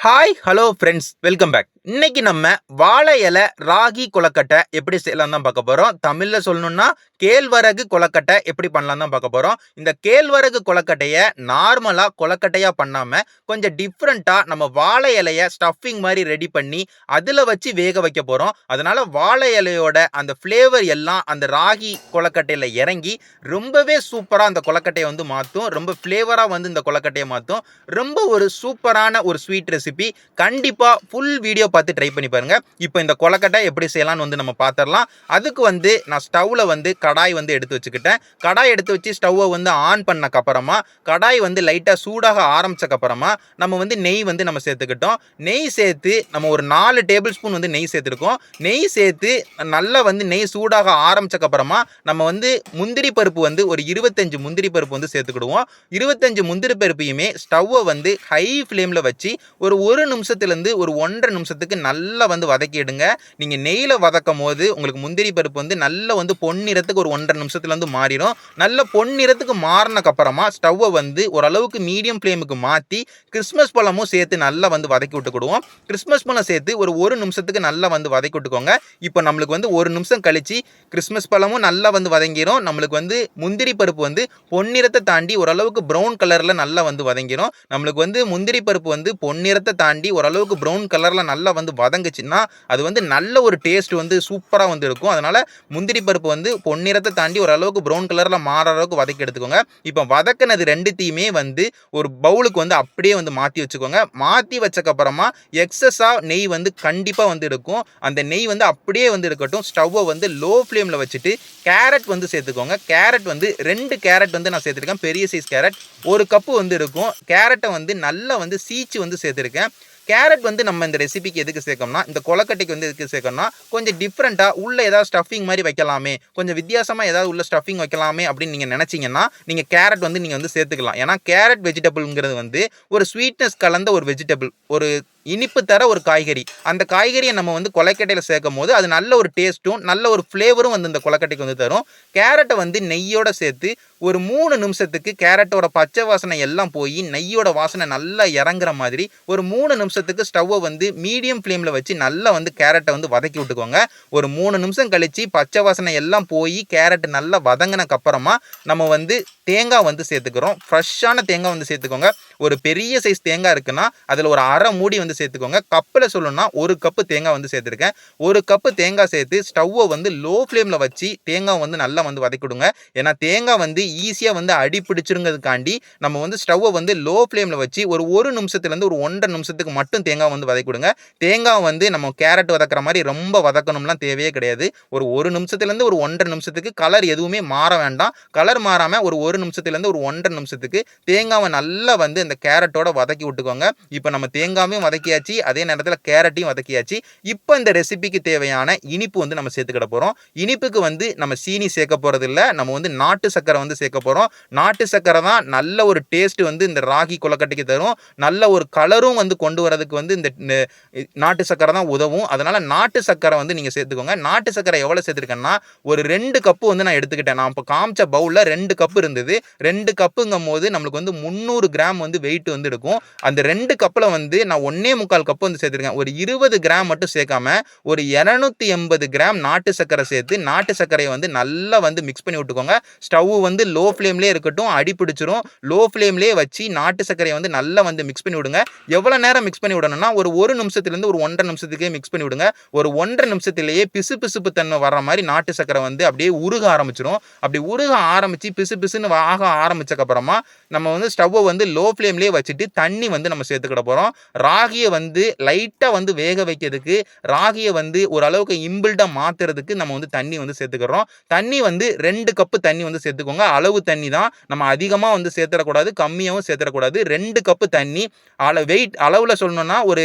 Hi hello friends, welcome back. இன்னைக்கு நம்ம வாழை இலை ராகி கொலக்கட்டை எப்படி செய்யலாம் தான் பார்க்க போறோம். தமிழ்ல சொல்லணும்னா கேழ்வரகு கொலக்கட்டை எப்படி பண்ணலாம் தான் பார்க்க போறோம். இந்த கேழ்வரகு கொலக்கட்டைய நார்மலா கொலக்கட்டையா பண்ணாம கொஞ்சம் டிஃப்ரெண்டா நம்ம வாழை இலைய ஸ்டஃபிங் மாதிரி ரெடி பண்ணி அதுல வச்சு வேக வைக்க போறோம். அதனால வாழை இலையோட அந்த ஃப்ளேவர் எல்லாம் அந்த ராகி கொலக்கட்டையில இறங்கி ரொம்பவே சூப்பரா அந்த கொலக்கட்டையை வந்து மாத்தும். ரொம்ப ஃப்ளேவரா வந்து இந்த கொலக்கட்டையை மாத்தும். ரொம்ப ஒரு சூப்பரான ஒரு ஸ்வீட் ரெசிபி. கண்டிப்பா ஃபுல் வீடியோ பார்த்து ட்ரை பண்ணி பாருங்க. இப்போ இந்த கொலக்கட்டை எப்படி செய்யலாம்னு வந்து நம்ம பார்த்துடலாம். அதுக்கு வந்து நான் ஸ்டவ்ல வந்து கடாய் வந்து எடுத்து வச்சுக்கிட்டேன். கடாய் எடுத்து வச்சு ஸ்டவ்வை வந்து ஆன் பண்ணக்கு அப்புறமா கடாய் வந்து லைட்டா சூடாக ஆரம்பிச்சக்கு அப்புறமா நம்ம வந்து நெய் வந்து நம்ம சேர்த்துக்கிட்டோம். நெய் சேர்த்து நம்ம ஒரு 4 டேபிள் ஸ்பூன் வந்து நெய் சேர்த்துருக்கோம். நெய் சேர்த்து நல்லா வந்து நெய் சூடாக ஆரம்பிச்சக்கு அப்புறமா நம்ம வந்து முந்திரி பருப்பு வந்து ஒரு 25 முந்திரி பருப்பு வந்து சேர்த்துக்கிடுவோம். 25 முந்திரி பருப்பையுமே ஸ்டவ்வை வந்து ஹை ஃப்ளேம்ல வச்சு ஒரு நிமிஷத்துலேருந்து ஒரு 1.5 நிமிஷத்துக்கு நல்லா வந்து வதக்கிடுங்க. நீங்கள் நெய்யில் வதக்கும் போது உங்களுக்கு முந்திரி பருப்பு வந்து நல்லா வந்து பொன்னிறத்துக்கு ஒரு 1.5 நிமிஷத்துலேருந்து மாறிடும். நல்ல பொன்னிறத்துக்கு மாறினக்கப்புறமா ஸ்டவ்வை வந்து ஓரளவுக்கு மீடியம் ஃப்ளேமுக்கு மாற்றி கிறிஸ்மஸ் பழமும் சேர்த்து நல்லா வந்து வதக்கி விட்டுக்கிடுவோம். கிறிஸ்மஸ் பழம் சேர்த்து ஒரு நிமிஷத்துக்கு நல்லா வந்து வதக்கி விட்டுக்கோங்க. இப்போ நம்மளுக்கு வந்து 1 நிமிஷம் கழிச்சு கிறிஸ்மஸ் பழமும் நல்லா வந்து வதங்கிடும். நம்மளுக்கு வந்து முந்திரி பருப்பு வந்து பொன்னிறத்தை தாண்டி ஓரளவுக்கு ப்ரௌன் கலரில் நல்லா வந்து வதங்கிடும். நம்மளுக்கு வந்து முந்திரி பருப்பு வந்து பொன்னிறத்தை தாண்டி ஓரளவுக்கு ப்ரௌன் கலரில் நல்லா வந்து வதங்குச்சுன்னா அது வந்து நல்ல ஒரு டேஸ்ட் வந்து சூப்பராக வந்து இருக்கும். அதனால் முந்திரி பருப்பு வந்து பொன்னிறத்தை தாண்டி ஓரளவுக்கு ப்ரௌன் கலரில் மாற அளவுக்கு வதக்கி எடுத்துக்கோங்க. இப்போ வதக்கினது ரெண்டுத்தையுமே வந்து ஒரு பவுலுக்கு வந்து அப்படியே வந்து மாற்றி வச்சுக்கோங்க. மாற்றி வச்சக்கப்புறமா எக்ஸஸாக நெய் வந்து கண்டிப்பாக வந்து இருக்கும். அந்த நெய் வந்து அப்படியே வந்து இருக்கட்டும். ஸ்டவ்வை வந்து லோ ஃப்ளேமில் வச்சுட்டு கேரட் வந்து சேர்த்துக்கோங்க. கேரட் வந்து 2 கேரட் வந்து நான் சேர்த்துருக்கேன். பெரிய சைஸ் கேரட் 1 கப்பு வந்து இருக்கும். கேரட்டை வந்து நல்லா வந்து சீச்சு வந்து சேர்த்துருக்கேன். கேரட் வந்து நம்ம இந்த ரெசிபிக்கு எதுக்கு சேர்க்கணும்னா, இந்த கொலக்கட்டைக்கு வந்து எதுக்கு சேர்க்கணும்னா, கொஞ்சம் டிஃப்ரெண்ட்டாக உள்ள ஏதாவது ஸ்டஃபிங் மாதிரி வைக்கலாமே, கொஞ்சம் வித்தியாசமாக ஏதாவது உள்ள ஸ்டஃபிங் வைக்கலாமே அப்படின்னு நீங்கள் நினச்சிங்கன்னா நீங்கள் கேரட் வந்து நீங்கள் வந்து சேர்த்துக்கலாம். ஏன்னா கேரட் வெஜிடபிள்ங்கிறது வந்து ஒரு ஸ்வீட்னஸ் கலந்த ஒரு வெஜிடபிள், ஒரு இனிப்பு தர ஒரு காய்கறி. அந்த காய்கறியை நம்ம வந்து கொலக்கட்டையில் சேர்க்கும் போது அது நல்ல ஒரு டேஸ்ட்டும் நல்ல ஒரு ஃப்ளேவரும் வந்து இந்த கொலக்கட்டைக்கு வந்து தரும். கேரட்டை வந்து நெய்யோட சேர்த்து ஒரு 3 நிமிஷத்துக்கு கேரட்டோட பச்சை வாசனை எல்லாம் போய் நெய்யோட வாசனை நல்லா இறங்குற மாதிரி ஒரு 3 நிமிஷத்துக்கு ஸ்டவ்வை வந்து மீடியம் ஃப்ளேமில் வச்சு நல்லா வந்து கேரட்டை வந்து வதக்கி விட்டுக்கோங்க. ஒரு 3 நிமிஷம் கழித்து பச்சை வாசனை எல்லாம் போய் கேரட் நல்லா வதங்கினக்கு அப்புறமா நம்ம வந்து தேங்காய் வந்து சேர்த்துக்கிறோம். ஃப்ரெஷ்ஷான தேங்காய் வந்து சேர்த்துக்கோங்க. ஒரு பெரிய சைஸ் தேங்காய் இருக்குன்னா அதில் ஒரு அரை மூடி வந்து சேர்த்துக்கோங்க. கப்பில் சொல்லணும்னா 1 கப்பு தேங்காய் வந்து சேர்த்துருக்கேன். 1 கப்பு தேங்காய் சேர்த்து ஸ்டவ்வை வந்து லோ ஃப்ளேமில் வச்சு தேங்காய் வந்து நல்லா வந்து வதக்கிவிடுங்க. ஏன்னா தேங்காய் வந்து ஈஸியாக வந்து அடி பிடிச்சிருங்கிறதுக்காண்டி நம்ம வந்து ஸ்டவ்வை வந்து லோ ஃப்ளேமில் வச்சு ஒரு நிமிஷத்துலேருந்து ஒரு 1.5 நிமிஷத்துக்கு மட்டும் தேங்காய் வந்து வதக்கிவிடுங்க. தேங்காய் வந்து நம்ம கேரட் வதக்கிற மாதிரி ரொம்ப வதக்கணும்லாம் தேவையே கிடையாது. ஒரு நிமிஷத்துலேருந்து ஒரு 1.5 நிமிஷத்துக்கு கலர் எதுவுமே மாற வேண்டாம். கலர் மாறாமல் ஒரு நிமிஷத்துலேருந்து ஒரு 1.5 நிமிஷத்துக்கு தேங்காவை நல்லா வந்து இந்த கேரட்டோட வதக்கி விட்டுக்கோங்க. இப்போ நம்ம தேங்காயும் வதக்கியாச்சு, அதே நேரத்தில் கேரட்டையும் வதக்கியாச்சு. இப்போ இந்த ரெசிபிக்கு தேவையான இனிப்பு வந்து நம்ம சேர்த்துக்கிட போகிறோம். இனிப்புக்கு வந்து நம்ம சீனி சேர்க்க போகிறது இல்லை, நம்ம வந்து நாட்டு சக்கரை வந்து சேர்க்க போகிறோம். நாட்டு சக்கரை தான் நல்ல ஒரு டேஸ்ட் வந்து இந்த ராகி கொலக்கட்டைக்கு தரும். நல்ல ஒரு கலரும் வந்து கொண்டு வரதுக்கு வந்து இந்த நாட்டு சக்கரை தான் உதவும். அதனால் நாட்டு சக்கரை வந்து நீங்கள் சேர்த்துக்கோங்க. நாட்டு சக்கரை எவ்வளோ சேர்த்துருக்கேன்னா ஒரு 2 கப்பு வந்து நான் எடுத்துக்கிட்டேன். நான் இப்போ காமிச்ச பவுலில் 2 கப்பு இருந்தது. 2 கப்புங்கும் போது நம்மளுக்கு வந்து 300 கிராம் வந்து வெயிட் வந்து இருக்கும். அந்த 2 கப்பில் வந்து நான் 1.25 கப்பு வந்து சேர்த்துருக்கேன். ஒரு 20 கிராம் மட்டும் சேர்க்காம ஒரு 280 கிராம் நாட்டு சக்கரை சேர்த்து நாட்டு சர்க்கரையை வந்து நல்லா வந்து மிக்ஸ் பண்ணி விட்டுக்கோங்க. ஸ்டவ் வந்து லோ ஃப்ளேம்லேயே இருக்கட்டும், அடி பிடிச்சிரும். லோ ஃப்ளேம்லேயே வச்சு நாட்டு சர்க்கரையை வந்து நல்லா வந்து மிக்ஸ் பண்ணி விடுங்க. எவ்வளோ நேரம் மிக்ஸ் பண்ணி விடணும்னா ஒரு நிமிஷத்துலேருந்து ஒரு 1.5 நிமிஷத்துக்கே மிக்ஸ் பண்ணி விடுங்க. ஒரு 1.5 நிமிஷத்துலேயே பிசு பிசுப்பு தன்மை வர்ற மாதிரி நாட்டு சர்க்கரை வந்து அப்படியே உருக ஆரம்பிச்சிடும். அப்படி உருக ஆரம்பித்து பிசு பிசுன்னு ஆக ஆரம்பிச்சக்கப்புறமா நம்ம வந்து ஸ்டவ்வை வந்து லோ ஃப்ளேம்லேயே வச்சுட்டு தண்ணி வந்து நம்ம சேர்த்துக்கிட போகிறோம். ராகியை வந்து லைட்டாக வந்து வேக வைக்கிறதுக்கு, ராகியை வந்து ஓரளவுக்கு இம்பிள்டாக மாற்றுறதுக்கு நம்ம வந்து தண்ணி வந்து சேர்த்துக்கிறோம். தண்ணி வந்து 2 கப்பு தண்ணி வந்து சேர்த்துக்கோங்க. அளவு தண்ணி தான், நம்ம அதிகமாக வந்து சேர்த்துடக்கூடாது, கம்மியாகவும் சேர்த்துடக்கூடாது. 2 கப்பு தண்ணி. வெயிட் அளவில் சொல்லணும்னா ஒரு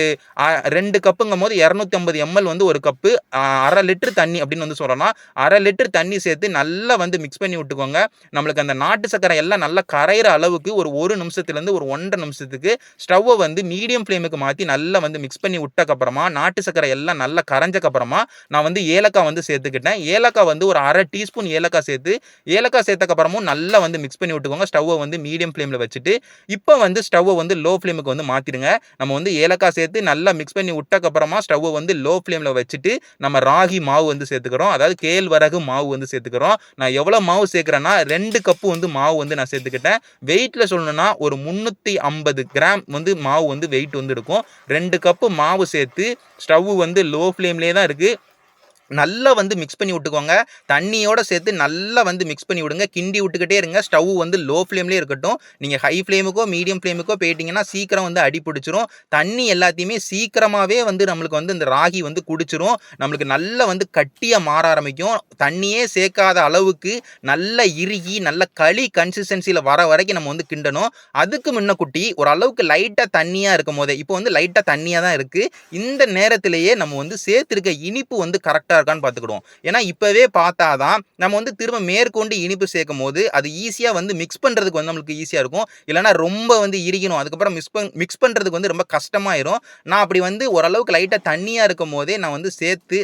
2 கப்புங்கும் போது 250 ml வந்து 1 கப்பு, 1/2 லிட்டர் தண்ணி அப்படின்னு வந்து சொல்லலாம். 1/2 லிட்டர் தண்ணி சேர்த்து நல்லா வந்து மிக்ஸ் பண்ணி விட்டுக்கோங்க. நம்மளுக்கு அந்த நாட்டு சர்க்கரை எல்லாம் நல்லா கரையிற அளவுக்கு ஒரு நிமிஷத்துலேருந்து ஒரு 1.5 நிமிஷத்துக்கு ஸ்டவ்வை வந்து மீடியம் ஃப்ளேமுக்கு மாற்றி நல்லா வந்து மிக்ஸ் பண்ணி விட்டக்கப்புறமா நாட்டு சர்க்கரை எல்லாம் நல்லா கரைஞ்சக்கப்புறமா நான் வந்து ஏலக்காய் வந்து சேர்த்துக்கிட்டேன். ஏலக்காய் வந்து ஒரு 1/2 டீஸ்பூன் ஏலக்காய் சேர்த்து ஏலக்காய் சேர்த்தக்கப்புறமும் நல்லா வந்து மிக்ஸ் பண்ணி விட்டுக்கோங்க. ஸ்டவ்வை வந்து மீடியம் ஃப்ளேமில் வச்சுட்டு இப்போ வந்து ஸ்டவ்வை வந்து லோ ஃப்ளேமுக்கு வந்து மாற்றிடுங்க. நம்ம வந்து ஏலக்காய் சேர்த்து நல்லா மிக்ஸ் பண்ணி விட்டக்கப்புறமா ஸ்டவ்வை வந்து லோ ஃப்ளேமில் வச்சுட்டு நம்ம ராகி மாவு வந்து சேர்த்துக்கிறோம். அதாவது கேழ்வரகு மாவு வந்து சேர்த்துக்கிறோம். நான் எவ்வளோ மாவு சேர்க்குறேன்னா 2 கப்பு வந்து மாவு வந்து நான் சேர்த்துக்கிட்டேன். வெயிட்டில் சொல்லணும்னா ஒரு 350 கிராம் வந்து மாவு வந்து வெயிட் வந்து இருக்கும். 2 கப்பு மாவு சேர்த்து ஸ்டவ் வந்து லோ ஃப்ளேம்லேயே தான் இருக்குது. நல்லா வந்து மிக்ஸ் பண்ணி விட்டுக்கோங்க. தண்ணியோட சேர்த்து நல்லா வந்து மிக்ஸ் பண்ணி விடுங்க. கிண்டி விட்டுக்கிட்டே இருங்க. ஸ்டவ் வந்து லோ ஃப்ளேம்லேயே இருக்கட்டும். நீங்கள் ஹை ஃப்ளேமுக்கோ மீடியம் ஃப்ளேமுக்கோ போயிட்டீங்கன்னா சீக்கிரம் வந்து அடி பிடிச்சிரும். தண்ணி எல்லாத்தையுமே சீக்கிரமாகவே வந்து நம்மளுக்கு வந்து இந்த ராகி வந்து குடிச்சிரும். நம்மளுக்கு நல்லா வந்து கட்டியாக மாற ஆரம்பிக்கும். தண்ணியே சேர்க்காத அளவுக்கு நல்லா இறுகி நல்ல களி கன்சிஸ்டன்சியில் வர வரைக்கும் நம்ம வந்து கிண்டணும். அதுக்கு முன்ன குட்டி ஓரளவுக்கு லைட்டாக தண்ணியாக இருக்கும் போதே இப்போ வந்து லைட்டாக தண்ணியாக தான் இருக்குது. இந்த நேரத்திலேயே நம்ம வந்து சேர்த்துருக்க இனிப்பு வந்து கரெக்டாக இருக்கான்னு பார்த்துக்கிடுவோம். ஏன்னா இப்போவே பார்த்தாதான் நம்ம வந்து திரும்ப மேற்கொண்டு இனிப்பு சேர்க்கும் போது அது ஈஸியாக வந்து மிக்ஸ் பண்ணுறதுக்கு வந்து நம்மளுக்கு ஈஸியாக இருக்கும். இல்லைனா ரொம்ப வந்து இறுகிடும். அதுக்கப்புறம் மிக்ஸ் பண்ணுறதுக்கு வந்து ரொம்ப கஷ்டமாயிரும். நான் அப்படி வந்து ஓரளவுக்கு லைட்டாக தண்ணியாக இருக்கும் போதே நான் வந்து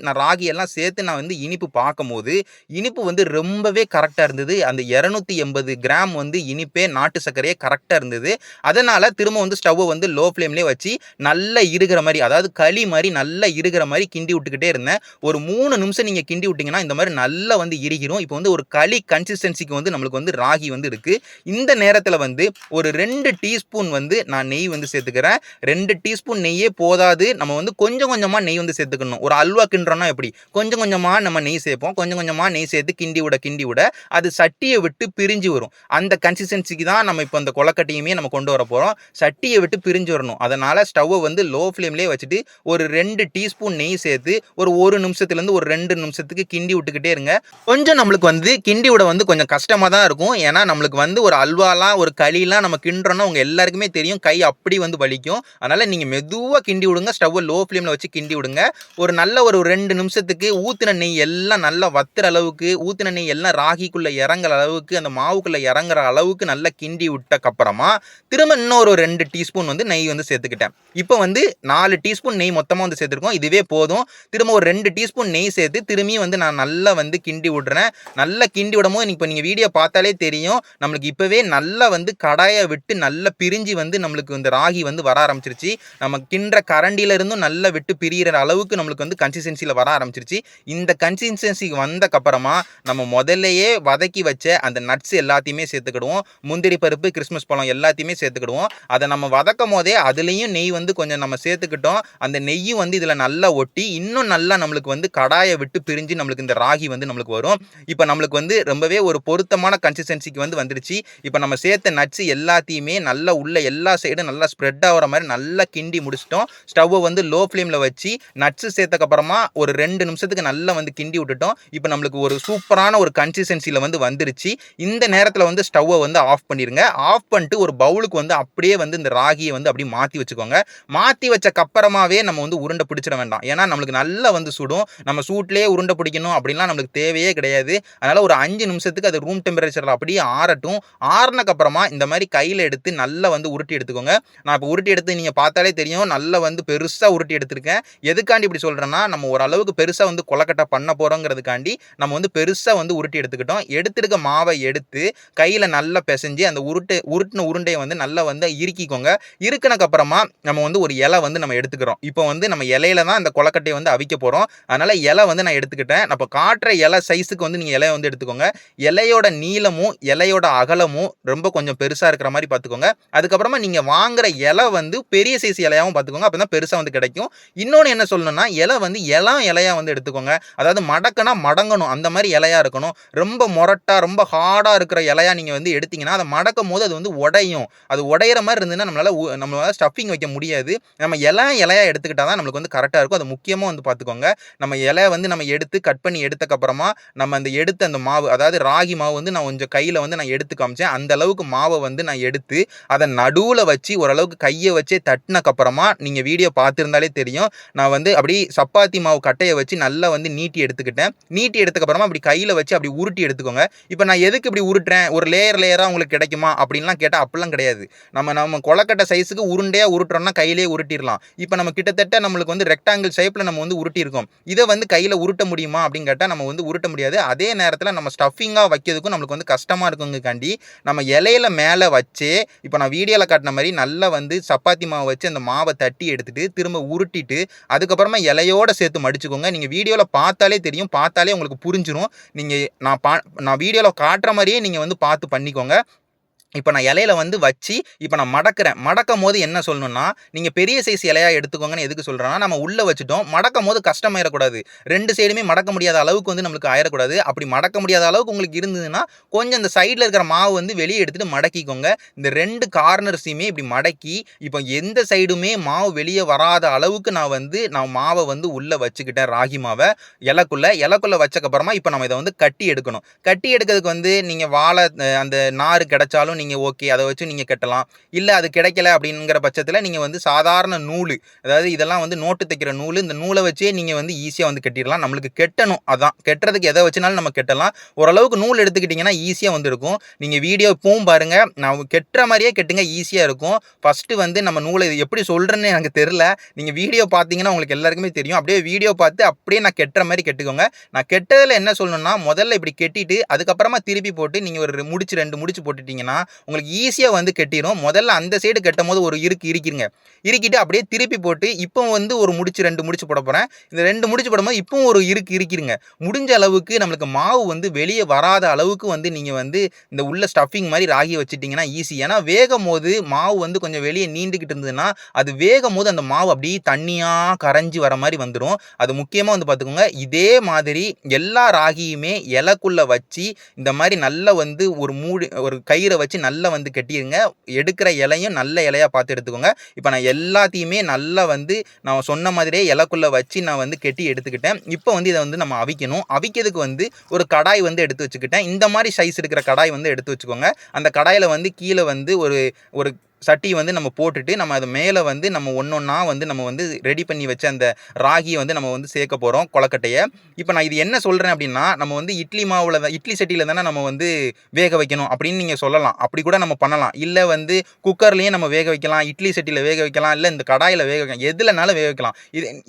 நான் ராகி எல்லாம் சேர்த்து நான் வந்து இனிப்பு பார்க்கும்போது இனிப்பு வந்து ரொம்பவே கரெக்டாக இருந்தது. அந்த 280 கிராம் வந்து இனிப்பே நாட்டு சர்க்கரையே கரெக்டாக இருந்தது. அதனால் திரும்ப வந்து ஸ்டவ்வை வந்து லோ ஃப்ளேம்லேயே வச்சு நல்லா இருக்கிற மாதிரி அதாவது களி மாதிரி நல்லா இருக்கிற மாதிரி கிண்டி விட்டுக்கிட்டே இருந்தேன். ஒரு 3 நிமிஷம் நீங்கள் கிண்டி விட்டிங்கன்னா இந்த மாதிரி நல்லா வந்து இறுகிரும். இப்போ வந்து ஒரு களி கன்சிஸ்டன்சிக்கு வந்து நம்மளுக்கு வந்து ராகி வந்து இருக்குது. இந்த நேரத்தில் வந்து ஒரு 2 டீஸ்பூன் வந்து நான் நெய் வந்து சேர்த்துக்கிறேன். 2 டீஸ்பூன் நெய்யே போதாது. நம்ம வந்து கொஞ்சம் கொஞ்சமாக நெய் வந்து சேர்த்துக்கணும். ஒரு அல்வா கிண்டுறோன்னா எப்படி கொஞ்சம் கொஞ்சமாக நம்ம நெய் சேர்ப்போம். கொஞ்சம் கொஞ்சமாக நெய் சேர்த்து கிண்டி விட அது சட்டியை விட்டு பிரிஞ்சு வரும். அந்த கன்சிஸ்டன்சிக்கு தான் நம்ம இப்போ அந்த கொலக்கட்டையுமே நம்ம கொண்டு வர போகிறோம். சட்டியை விட்டு பிரிஞ்சு வரணும். அதனால் ஸ்டவ்வை வந்து லோ ஃப்ளேம்லேயே வச்சுட்டு ஒரு 2 டீஸ்பூன் நெய் சேர்த்து ஒரு 1 நிமிஷத்துலேருந்து ஒரு 2 நிமிஷத்துக்கு கிண்டி விட்டுக்கிட்டே இருங்க. கொஞ்சம் நம்மளுக்கு வந்து கிண்டி விட வந்து கொஞ்சம் கஷ்டமாக தான் இருக்கும். ஏன்னா நம்மளுக்கு வந்து ஒரு அல்வாலாம் ஒரு களிலாம் நம்ம கிண்டுறோன்னா உங்கள் எல்லாருக்குமே தெரியும் கை அப்படி வந்து வலிக்கும். அதனால் நீங்கள் மெதுவாக கிண்டி விடுங்க. ஸ்டவ்வை லோ ஃப்ளேமில் வச்சு கிண்டி விடுங்க. ஒரு நல்ல ஒரு 2 நிமிஷத்துக்கு ஊற்றின நெய் எல்லாம் நல்லா வத்துற அளவுக்கு ஊற்றின நெய் எல்லாம் ராகிக்குள்ளே இறங்குற அளவுக்கு அந்த மாவுக்குள்ளே இறங்குற அளவுக்கு நல்லா கிண்டி விட்டக்கப்புறமா திரும்ப இன்னொரு 2 டீஸ்பூன் வந்து நெய் வந்து சேர்த்துக்கிட்டேன். இப்போ வந்து 4 டீஸ்பூன் நெய் மொத்தமாக வந்து சேர்த்துருக்கோம். இதுவே போதும். திரும்ப ஒரு 2 டீஸ்பூன் நெய் சேர்த்து திரும்பி வந்து நான் நல்லா வந்து கிண்டி விடுறேன். நல்லா கிண்டி விடும்போது இப்போ நீங்கள் வீடியோ பார்த்தாலே தெரியும் நம்மளுக்கு இப்போவே நல்லா வந்து கடாயை விட்டு நல்லா பிரிஞ்சு வந்து நம்மளுக்கு இந்த ராகி வந்து வர ஆரம்பிச்சிருச்சு. நம்ம கிண்டுற கரண்டியில இருந்தும் நல்லா விட்டு பிரிகிற அளவுக்கு நம்மளுக்கு வந்து கன்சிஸ்டன்சியில் வர ஆரம்பிச்சிருச்சு. இந்த கன்சிஸ்டன்சிக்கு வந்தக்கப்புறமா நம்ம முதல்லையே வதக்கி வச்ச அந்த நட்ஸ் எல்லாத்தையுமே சேர்த்துக்கிடுவோம். முந்திரி பருப்பு கிறிஸ்மஸ் பழம் எல்லாத்தையுமே சேர்த்துக்கிடுவோம். அதை நம்ம வதக்கும் போதே அதுலேயும் நெய் வந்து கொஞ்சம் நம்ம சேர்த்துக்கிட்டோம். அந்த நெய்யும் வந்து இதில் நல்லா ஒட்டி இன்னும் நல்லா நம்மளுக்கு வந்து கடாயை விட்டு பிரிஞ்சு நம்மளுக்கு இந்த ராகி வந்து நம்மளுக்கு வரும். இப்போ நம்மளுக்கு வந்து ரொம்பவே ஒரு பொருத்தமான கன்சிஸ்டன்சிக்கு வந்து வந்துடுச்சு. இப்போ நம்ம சேர்த்த நட்ஸ் எல்லாத்தையுமே நல்லா உள்ள எல்லா சைடும் நல்லா ஸ்ப்ரெட் ஆகிற மாதிரி நல்லா கிண்டி முடிச்சிட்டோம். ஸ்டவ்வை வந்து லோ ஃப்ளேமில் வச்சு நட்ஸ் சேர்த்தக்கப்புறமா ஒரு 2 நிமிஷத்துக்கு நல்லா வந்து கிண்டி விட்டுட்டோம். இப்போ நம்மளுக்கு ஒரு சூப்பரான ஒரு கன்சிஸ்டன்சியில் வந்து வந்துருச்சு. இந்த நேரத்தில் வந்து ஸ்டவ்வை வந்து ஆஃப் பண்ணிடுங்க. ஆஃப் பண்ணிட்டு ஒரு பவுலுக்கு வந்து அப்படியே வந்து இந்த ராகியை வந்து அப்படியே மாற்றி வச்சுக்கோங்க. மாற்றி வச்சக்கப்புறமாவே நம்ம வந்து உருண்டை பிடிச்சிட வேண்டாம். ஏன்னா நம்மளுக்கு நல்லா வந்து சுடும். நம்ம சூட்லேயே உருண்டை பிடிக்கணும் அப்படின்லாம் நம்மளுக்கு தேவையே கிடையாது. அதனால் ஒரு 5 நிமிஷத்துக்கு அது ரூம் டெம்பரேச்சரில் அப்படியே ஆறட்டும். ஆறுனக்கப்புறமா இந்த மாதிரி கையில் எடுத்து நல்லா வந்து உருட்டி எடுத்துக்கோங்க. நான் இப்போ உருட்டி எடுத்து நீங்கள் பார்த்தாலே தெரியும் நல்லா வந்து பெருசாக உருட்டி எடுத்திருக்கேன். எதுக்காண்டி இப்படி சொல்கிறேன்னா நம்ம ஓரளவுக்கு பெருசாக வந்து கொலக்கட்டை பண்ண போகிறோங்கிறதுக்காண்டி நம்ம வந்து பெருசாக வந்து உருட்டி எடுத்துக்கிட்டோம். எடுத்துருக்க மாவை எடுத்து கையில் நல்லா பிசைஞ்சு அந்த உருட்டின உருண்டையை வந்து நல்லா வந்து இறுக்கிக்கோங்க. இறுக்கினக்கப்புறமா நம்ம வந்து ஒரு இலை வந்து நம்ம எடுத்துக்கிறோம். இப்போ வந்து நம்ம இலையில தான் இந்த கொலக்கட்டையை வந்து அவிக்க போகிறோம். அதனால் இலை வந்து நான் எடுத்துக்கிட்டேன். நம்ம காட்டுற இலை சைஸுக்கு வந்து நீங்கள் இலையை வந்து எடுத்துக்கோங்க. இலையோட நீளமும் இலையோட அகலமும் ரொம்ப கொஞ்சம் பெருசாக இருக்கிற மாதிரி பார்த்துக்கோங்க. அதுக்கப்புறமா நீங்கள் வாங்குற இலை வந்து பெரிய சைஸ் இலையாகவும் பார்த்துக்கோங்க. அப்போ தான் பெருசாக வந்து கிடைக்கும். இன்னொன்று என்ன சொல்லணும்னா இலை வந்து இலையாக வந்து எடுத்துக்கோங்க. அதாவது மடக்குனா மடங்கணும் அந்த மாதிரி இலையாக இருக்கணும். ரொம்ப மொரட்டா ரொம்ப ஹார்டாக இருக்கிற இலையாக நீங்கள் வந்து எடுத்தீங்கன்னா அதை மடக்கும் போது அது வந்து உடையும். அது உடையிற மாதிரி இருந்ததுன்னா நம்மளால ஸ்டஃபிங் வைக்க முடியாது. நம்ம இலையாக எடுத்துக்கிட்டால் தான் நம்மளுக்கு வந்து கரெக்டாக இருக்கும். அது முக்கியமாக வந்து பார்த்துக்கோங்க. நம்ம இலை வந்து நம்ம எடுத்து கட் பண்ணி எடுத்தக்கப்புறமா நம்ம அந்த எடுத்த அந்த மாவு, அதாவது ராகி மாவு வந்து நான் கொஞ்சம் கையில் வந்து நான் எடுத்து காமிச்சேன். அந்த அளவுக்கு மாவை வந்து நான் எடுத்து அதை நடுவில் வச்சு ஓரளவுக்கு கையை வச்சே தட்டினக்கப்புறமா நீங்கள் வீடியோ பார்த்துருந்தாலே தெரியும். நான் வந்து அப்படி சப்பாத்தி மாவு கட்டையை வச்சு நல்லா வந்து நீட்டி எடுத்துக்கிட்டேன். நீட்டி எடுத்துக்கப்புறமா அப்படி கையில் வச்சு அப்படி உருட்டி எடுத்துக்கோங்க. இப்போ நான் எதுக்கு இப்படி உருட்டுறேன், ஒரு லேயராக உங்களுக்கு கிடைக்குமா அப்படின்லாம் கேட்டால் அப்படிலாம் கிடையாது. நம்ம கொலக்கட்டை சைஸுக்கு உருண்டையாக உருட்டுறோம்னா கையிலே உருட்டிடலாம். இப்போ நம்ம கிட்டத்தட்ட நம்மளுக்கு வந்து ரெக்டாங்கிள் ஷேப்பில் நம்ம வந்து உருட்டியிருக்கோம். இதை வந்து கையில் உருட்ட முடியுமா அப்படின்னு கேட்டால் நம்ம வந்து உருட்ட முடியாது. அதே நேரத்தில் நம்ம ஸ்டஃபிங்காக வைக்கிறதுக்கும் நம்மளுக்கு வந்து கஷ்டமாக இருக்குங்கக்காண்டி நம்ம இலையில மேலே வச்சு இப்போ நான் வீடியோவில் காட்டின மாதிரி நல்லா வந்து சப்பாத்தி மாவு வச்சு அந்த மாவை தட்டி எடுத்துட்டு திரும்ப உருட்டிட்டு அதுக்கப்புறமா இலையோட சேர்த்து மடிச்சுக்கோங்க. நீங்கள் வீடியோவில் பார்த்தாலே தெரியும், பார்த்தாலே உங்களுக்கு புரிஞ்சிடும். நீங்கள் நான் வீடியோவில் காட்டுற மாதிரியே நீங்கள் வந்து பார்த்து பண்ணிக்கோங்க. இப்போ நான் இலையில வந்து வச்சு இப்போ நான் மடக்கிறேன். மடக்கும் போது என்ன சொல்லணும்னா, நீங்கள் பெரிய சைஸ் இலையா எடுத்துக்கோங்கன்னு எதுக்கு சொல்கிறேன்னா, நம்ம உள்ளே வச்சுட்டோம், மடக்கும் போது கஷ்டமாயிடக்கூடாது. 2 சைடுமே மடக்க முடியாத அளவுக்கு வந்து நம்மளுக்கு ஆயிடக்கூடாது. அப்படி மடக்க முடியாத அளவுக்கு உங்களுக்கு இருந்ததுன்னா கொஞ்சம் இந்த சைடில் இருக்கிற மாவு வந்து வெளியே எடுத்துகிட்டு மடக்கிக்கோங்க. இந்த 2 கார்னர்ஸையுமே இப்படி மடக்கி இப்போ எந்த சைடுமே மாவு வெளியே வராத அளவுக்கு நான் மாவை வந்து உள்ளே வச்சுக்கிட்டேன். ராகி மாவை இலைக்குள்ளே வச்சக்கப்புறமா இப்போ நம்ம இதை வந்து கட்டி எடுக்கணும். கட்டி எடுக்கிறதுக்கு வந்து நீங்கள் வாழை அந்த நார் கிடைச்சாலும் நீங்கள் ஓகே, அதை வச்சு நீங்கள் கட்டலாம். இல்லை அது கிடைக்கல அப்படிங்கிற பட்சத்தில் நீங்கள் வந்து சாதாரண நூல், அதாவது இதெல்லாம் வந்து நோட்டு தைக்கிற நூல், இந்த நூலை வச்சே நீங்கள் வந்து ஈஸியாக வந்து கட்டிடலாம். நம்மளுக்கு கெட்டணும், அதான் கெட்டுறதுக்கு எதை வச்சுனாலும் நம்ம கெட்டலாம். ஓரளவுக்கு நூல் எடுத்துக்கிட்டிங்கன்னா ஈஸியாக வந்து இருக்கும். நீங்கள் வீடியோ இப்பவும் பாருங்கள், நான் கெட்டுற மாதிரியே கெட்டுங்க, ஈஸியாக இருக்கும். ஃபஸ்ட்டு வந்து நம்ம நூலை எப்படி சொல்கிறேன்னு எனக்கு தெரில, நீங்கள் வீடியோ பார்த்தீங்கன்னா உங்களுக்கு எல்லாருக்குமே தெரியும். அப்படியே வீடியோ பார்த்து அப்படியே நான் கெட்டுற மாதிரி கெட்டுக்கோங்க. நான் கெட்டதில் என்ன சொல்லணும்னா, முதல்ல இப்படி கெட்டிட்டு அதுக்கப்புறமா திருப்பி போட்டு நீங்கள் ஒரு முடிச்சு 2 முடிச்சு போட்டுட்டிங்கன்னா உங்களுக்கு ஈஸியாக வந்து கெட்டிடும். முதல்ல அந்த சைடு கட்டும் போது ஒரு இருக்கிருங்க, இறுக்கிட்டு அப்படியே திருப்பி போட்டு இப்போ வந்து ஒரு முடிச்சு 2 முடிச்சு போட போகிறேன். இந்த 2 முடிச்சு போடும்போது இப்பவும் ஒரு இருக்கிருங்க. முடிஞ்ச அளவுக்கு நம்மளுக்கு மாவு வந்து வெளியே வராத அளவுக்கு வந்து நீங்கள் வந்து இந்த உள்ள ஸ்டஃபிங் மாதிரி ராகி வச்சுட்டிங்கன்னா ஈஸி. ஏன்னா வேகும் போது மாவு வந்து கொஞ்சம் வெளியே நீண்டுக்கிட்டு இருந்ததுன்னா அது வேகும் போது அந்த மாவு அப்படியே தண்ணியாக கரைஞ்சி வர மாதிரி வந்துடும். அது முக்கியமாக வந்து பார்த்துக்கோங்க. இதே மாதிரி எல்லா ராகியுமே இலைக்குள்ளே வச்சு இந்த மாதிரி நல்லா வந்து ஒரு கயிறை வச்சு நல்லா வந்து கட்டிடுங்க. எடுக்கிற இலையும் நல்ல இலையாக பார்த்து எடுத்துக்கோங்க. இப்போ நான் எல்லாத்தையுமே நல்லா வந்து நான் சொன்ன மாதிரியே இலைக்குள்ளே வச்சு நான் வந்து கெட்டி எடுத்துக்கிட்டேன். இப்போ வந்து இதை வந்து நம்ம அவிக்கணும். அவிக்கிறதுக்கு வந்து ஒரு கடாய் வந்து எடுத்து வச்சுக்கிட்டேன். இந்த மாதிரி சைஸ் இருக்கிற கடாய் வந்து எடுத்து வச்சுக்கோங்க. அந்த கடாயில் வந்து கீழே வந்து ஒரு சட்டி வந்து நம்ம போட்டுட்டு நம்ம அது மேலே வந்து நம்ம ஒன்றா வந்து நம்ம வந்து ரெடி பண்ணி வச்ச அந்த ராகியை வந்து நம்ம வந்து சேர்க்க போகிறோம் கொலக்கட்டையை. இப்போ நான் இது என்ன சொல்கிறேன் அப்படின்னா, நம்ம வந்து இட்லி சட்டியில் தானே நம்ம வந்து வேக வைக்கணும் அப்படின்னு நீங்கள் சொல்லலாம். அப்படி கூட நம்ம பண்ணலாம். இல்லை வந்து குக்கர்லேயே நம்ம வேக வைக்கலாம், இட்லி சட்டியில் வேக வைக்கலாம், இல்லை இந்த கடாயில் வேக வைக்கலாம், எதுலனாலும் வேக வைக்கலாம்.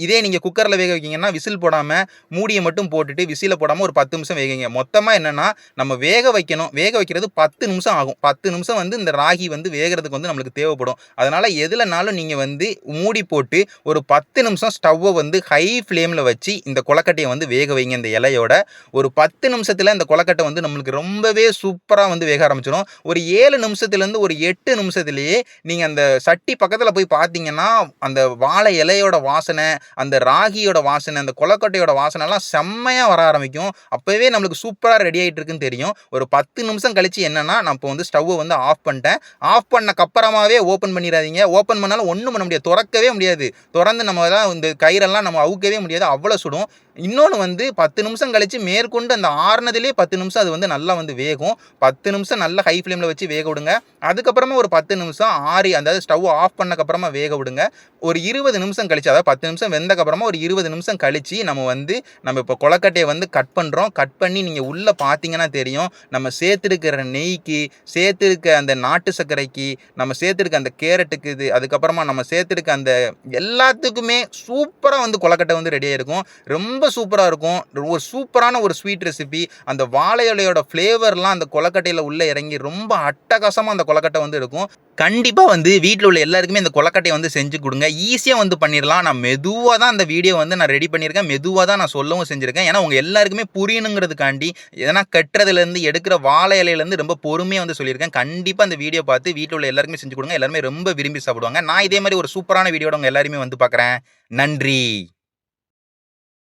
இதே நீங்கள் குக்கரில் வேக வைக்கிங்கன்னா விசில் போடாமல் மூடியை மட்டும் போட்டுட்டு விசிலை போடாமல் ஒரு 10 நிமிஷம் வேகுங்க. மொத்தமாக என்னென்னா நம்ம வேக வைக்கணும். வேக வைக்கிறது 10 நிமிஷம் ஆகும். 10 நிமிஷம் வந்து இந்த ராகி வந்து வேகிறதுக்கு வந்து நம்மளுக்கு தேவைப்படும். அதனால எதுலனாலும் நீங்க வந்து மூடி போட்டு ஒரு 10 நிமிஷம் ஸ்டவ்வை வந்து ஹை ஃப்ளேம்ல வச்சு இந்த கொலக்கட்டையை வந்து வேக வைங்க. இந்த இலையோட ஒரு 10 நிமிஷத்துல இந்த கொலக்கட்டை வந்து நம்மளுக்கு ரொம்பவே சூப்பரா வந்து வேக ஆரம்பிச்சிடும். ஒரு 7 நிமிஷத்துலேருந்து ஒரு 8 நிமிஷத்துலேயே நீங்க அந்த சட்டி பக்கத்துல போய் பார்த்தீங்கன்னா அந்த வாழை இலையோட வாசனை, அந்த ராகியோட வாசனை, அந்த கொலக்கட்டையோட வாசனை எல்லாம் செம்மையா வர ஆரம்பிக்கும். அப்பவே நம்மளுக்கு சூப்பரா ரெடி ஆயிட்டு இருக்குன்னு தெரியும். ஒரு 10 நிமிஷம் கழிச்சு என்னன்னா நான் இப்போ வந்து ஸ்டவ்வை வந்து ஆஃப் பண்ணிட்டேன். ஆஃப் பண்ணக்கப்புறமாவே ஓப்பன் பண்ணிடாதீங்க. ஓப்பன் பண்ணாலும் ஒன்றும் பண்ண முடியாது, திறக்கவே முடியாது. திறந்து நம்ம தான் இந்த கயிறெல்லாம் நம்ம அவுக்கவே முடியாது, அவ்வளோ சுடும். இன்னொன்று வந்து 10 நிமிஷம் கழிச்சு மேற்கொண்டு அந்த ஆறுனதுலேயே 10 நிமிஷம் அது வந்து நல்லா வந்து வேகும். 10 நிமிஷம் நல்லா ஹை ஃப்ளேமில் வச்சு வேக விடுங்க. அதுக்கப்புறமா ஒரு 10 நிமிஷம் அதாவது ஸ்டவ் ஆஃப் பண்ணக்கப்புறமா வேக விடுங்க. ஒரு 20 நிமிஷம் கழிச்சு, அதாவது 10 நிமிஷம் வெந்தக்கப்புறமா ஒரு 20 நிமிஷம் கழிச்சு நம்ம இப்போ கொலக்கட்டையை வந்து கட் பண்ணுறோம். கட் பண்ணி நீங்கள் உள்ளே பார்த்தீங்கன்னா தெரியும், நம்ம சேர்த்துருக்கிற நெய்க்கு, சேர்த்துருக்க அந்த நாட்டு சர்க்கரைக்கு, நம்ம சேர்த்துருக்க அந்த கேரட்டுக்கு, அதுக்கப்புறமா நம்ம சேர்த்துருக்க அந்த எல்லாத்துக்குமே சூப்பராக வந்து கொலக்கட்டை வந்து ரெடியாக இருக்கும். ரொம்ப சூப்பராக இருக்கும். ஒரு சூப்பரான ஒரு ஸ்வீட் ரெசிபி. அந்த வாழை இலையோட ஃப்ளேவர்லாம் அந்த கொலக்கட்டையில் உள்ளே இறங்கி ரொம்ப அட்டகாசமாக அந்த கொலக்கட்டை வந்து இருக்கும். கண்டிப்பாக வந்து வீட்டில் உள்ள எல்லாருக்குமே இந்த கொலக்கட்டையை வந்து செஞ்சு கொடுங்க. ஈஸியாக வந்து பண்ணிடலாம். நான் மெதுவாக தான் அந்த வீடியோ வந்து நான் ரெடி பண்ணியிருக்கேன். மெதுவாக தான் நான் சொல்லவும் செஞ்சுருக்கேன். ஏன்னா உங்கள் எல்லாருக்குமே புரியணுங்கிறதுக்காண்டி, ஏன்னா கட்டுறதுலேருந்து எடுக்கிற வாழை இலையிலேருந்து ரொம்ப பொறுமையாக வந்து சொல்லியிருக்கேன். கண்டிப்பாக அந்த வீடியோ பார்த்து வீட்டில் உள்ள எல்லாருக்குமே செஞ்சு கொடுங்க. எல்லாருமே ரொம்ப விரும்பி சாப்பிடுவாங்க. நான் இதே மாதிரி ஒரு சூப்பரான வீடியோட உங்கள் எல்லாருமே வந்து பார்க்குறேன். நன்றி.